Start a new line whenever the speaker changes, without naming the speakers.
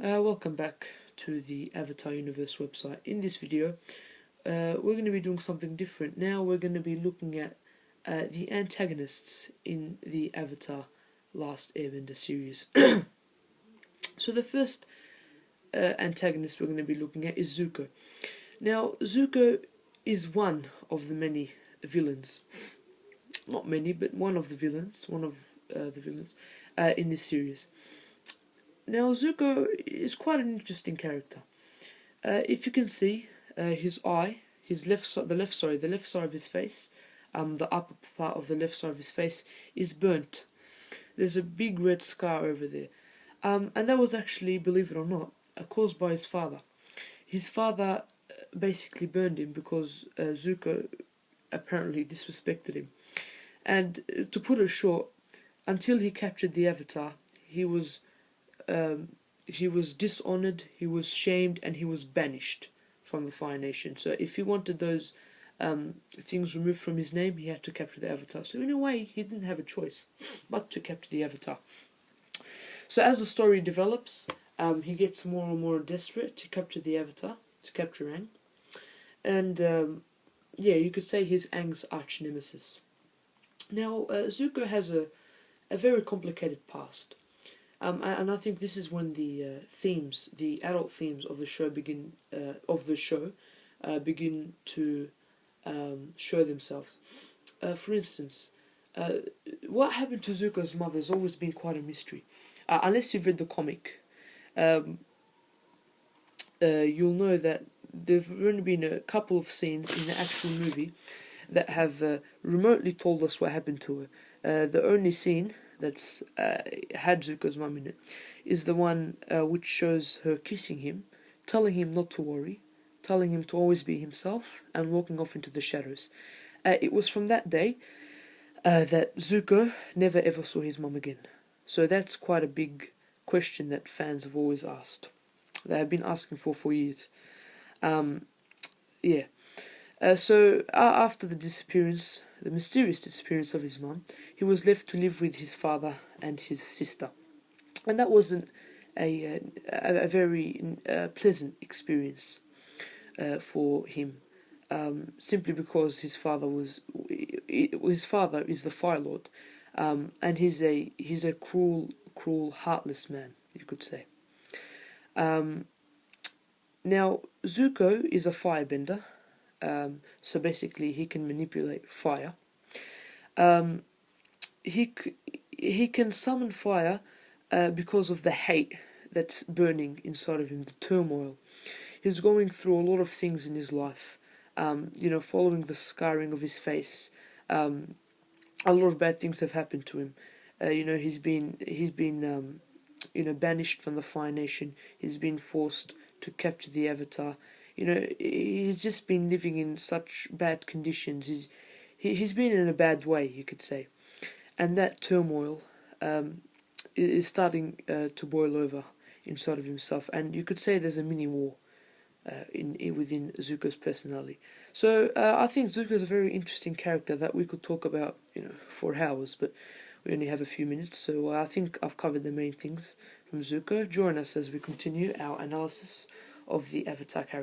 Welcome back to the Avatar Universe website. In this video, we're going to be doing something different. Now we're going to be looking at the antagonists in the Avatar Last Airbender series. So the first antagonist we're going to be looking at is Zuko. Now, Zuko is one of the many villains. Not many, but one of the villains. In this series. Now, Zuko is quite an interesting character. If you can see, his eye, the left side of his face, the upper part of the left side of his face is burnt. There's a big red scar over there, and that was actually, believe it or not, caused by his father. His father basically burned him because Zuko apparently disrespected him. And to put it short, until he captured the Avatar, he was dishonored, he was shamed, and he was banished from the Fire Nation. So if he wanted those things removed from his name, he had to capture the Avatar. So in a way, he didn't have a choice but to capture the Avatar. So as the story develops, he gets more and more desperate to capture the Avatar, to capture Aang. And you could say he's Aang's arch nemesis. Now, Zuko has a very complicated past. And I think this is when the adult themes of the show begin to show themselves. For instance, what happened to Zuko's mother has always been quite a mystery. Unless you've read the comic, you'll know that there've only been a couple of scenes in the actual movie that have remotely told us what happened to her. The only scene that's had Zuko's mum in it is the one which shows her kissing him, telling him not to worry, telling him to always be himself, and walking off into the shadows. It was from that day that Zuko never ever saw his mum again. So that's quite a big question that fans have always asked. They have been asking for years. So after the mysterious disappearance of his mum, he was left to live with his father and his sister, and that wasn't a very pleasant experience for him, simply because his father is the Fire Lord, and he's a cruel, heartless man, you could say. Now, Zuko is a firebender. So basically, he can manipulate fire. He can summon fire because of the hate that's burning inside of him, the turmoil. He's going through a lot of things in his life. Following the scarring of his face, a lot of bad things have happened to him. He's been banished from the Fire Nation. He's been forced to capture the Avatar. He's just been living in such bad conditions. He's been in a bad way, you could say, and that turmoil is starting to boil over inside of himself. And you could say there's a mini war within Zuko's personality. So I think Zuko is a very interesting character that we could talk about, for hours, but we only have a few minutes. So I think I've covered the main things from Zuko. Join us as we continue our analysis of the Avatar character.